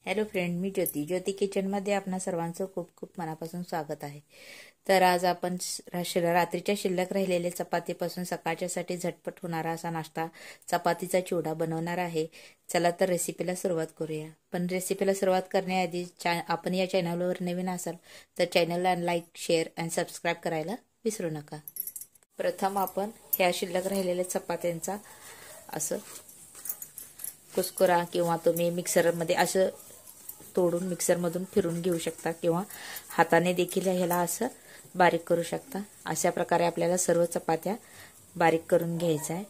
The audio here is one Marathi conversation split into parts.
हॅलो फ्रेंड, मी ज्योती किचनमध्ये आपणा सर्वांचं खूप खूप मनापासून स्वागत आहे। तर आज आपण रात्रीच्या शिल्लक राहिलेल्या चपातीपासून सकाळच्यासाठी झटपट होणारा असा नाश्ता चपातीचा चिवडा बनवणार आहे। चला तर रेसिपीला सुरुवात करूया। पण रेसिपीला सुरुवात करण्याआधी आपण या चॅनलवर नवीन असाल तर चॅनलला लाईक, शेअर आणि सबस्क्राईब करायला विसरू नका। प्रथम आपण ह्या शिल्लक राहिलेल्या चपात्यांचा असं कुस्कुरा किंवा तुम्ही मिक्सरमध्ये असं तोडून मिक्सरमधून फिरून घेऊ शकता किंवा हाताने देखील ह्याला असं बारीक करू शकता। अशा प्रकारे आपल्याला सर्व चपात्या बारीक करून घ्यायचा आहे।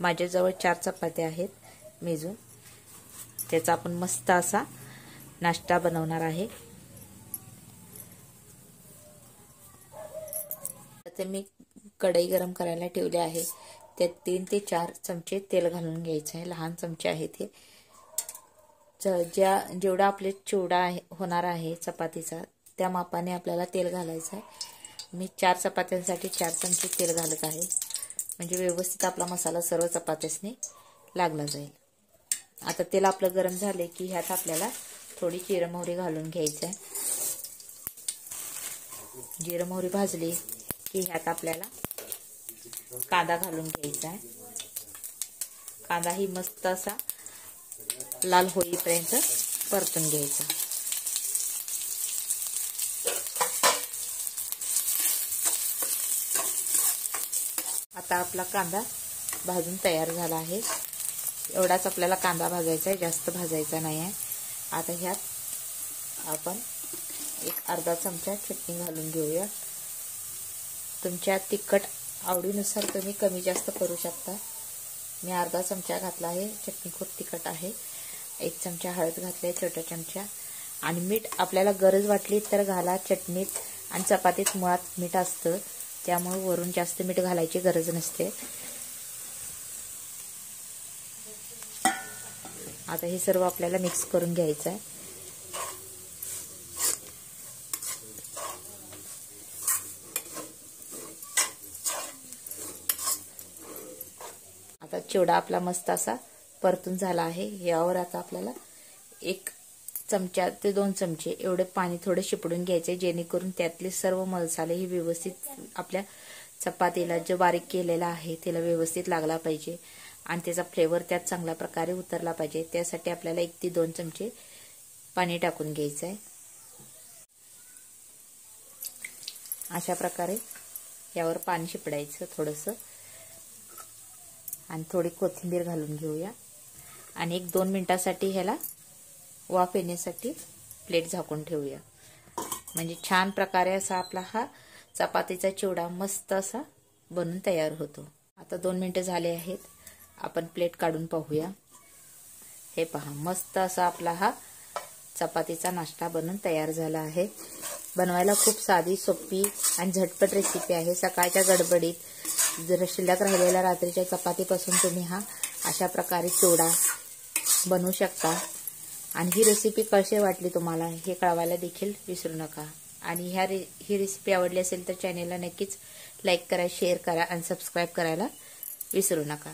माझ्याजवळ 4 चपात्या आहेत मेजून, त्याचा आपण मस्त असा नाश्ता बनवणार आहे। आता मी कढई गरम करायला ठेवली आहे, त्यात 3 ते 4 चमचे तेल घालून घ्यायचे आहे। लहान चमचे आहेत हे। जेवढा आपले चिवडा होणार आहे चपातीचा त्या मापाने आपल्याला तेल घालायचं आहे। मी 4 चपात्यांसाठी 4 चमचे तेल घालत आहे, म्हणजे व्यवस्थित आपला मसाला सर्व चपात्यासनी लागला जाईल। आता तेल आपलं गरम झाले की ह्यात आपल्याला थोडी जिरं मोहरी घालून घ्यायचं आहे। जिरं मोहरी भाजली की ह्यात आपल्याला कांदा घालून घ्यायचा आहे। कांदा ही मस्त असा लाल होईपर्यंत परतून घ्यायचा। आता आपला कांदा भाजून तयार झाला आहे। एवढाच आपल्याला कांदा भाजायचा आहे, जास्त भाजायचा नाही आहे। आता ह्यात आपण एक अर्धा चमचा चटणी घालून घेऊया। तुमच्या तिखट आवडीनुसार तुम्ही कमी जास्त करू शकता। मी अर्धा चमचा घातला आहे, चटणी खूप तिखट आहे। 1 चमचा हळद घातली, छोटा चमचा, आणि मीठ आपल्याला गरज वाटली तर घाला। चटणीत आणि चपातीत मुळात मीठ असतं, त्यामुळे वरून जास्त मीठ घालायची गरज नसते। आता हे सर्व आपल्याला मिक्स करून घ्यायचं आहे। आता चिवडा आपला मस्त असा परतून झाला आहे। यावर आता आपल्याला 1 चमचा ते 2 चमचे एवढे पाणी थोडे शिपडून घ्यायचे, जेणेकरून त्यातले सर्व मसाले ही व्यवस्थित आपल्या चपातीला जो बारीक केलेला आहे त्याला व्यवस्थित लागला पाहिजे आणि त्याचा फ्लेवर त्यात चांगल्या प्रकारे उतरला पाहिजे। त्यासाठी आपल्याला 1 ते 2 चमचे पाणी टाकून घ्यायचं आहे। अशा प्रकारे यावर पाणी शिपडायचं थोडंसं, आणि थोडी कोथिंबीर घालून घेऊया आणि 1-2 मिनिटांसाठी ह्याला वाफ येण्यासाठी प्लेट झाकून ठेवूया। म्हणजे छान प्रकारे असा आपला हा चपातीचा चिवडा मस्त असा बनून तयार होतो। आता 2 मिनिटं झाले आहेत, आपण प्लेट काढून पाहूया। हे पहा, मस्त असा आपला हा चपातीचा नाश्ता बनून तयार झाला आहे। बनवायला खूप साधी, सोपी आणि झटपट रेसिपी आहे। सकाळच्या गडबडीत जर शिल्लक राहिलेल्या रात्रीच्या चपातीपासून तुम्ही हा अशा प्रकारे चिवडा बनवू शकता। आणि ही रेसिपी कशी वाटली तुम्हाला हे कळवायला देखील विसरू नका। आणि ही रेसिपी आवडली असेल तर चॅनेलला नक्कीच लाईक करा, शेअर करा आणि सबस्क्राईब करायला विसरू नका।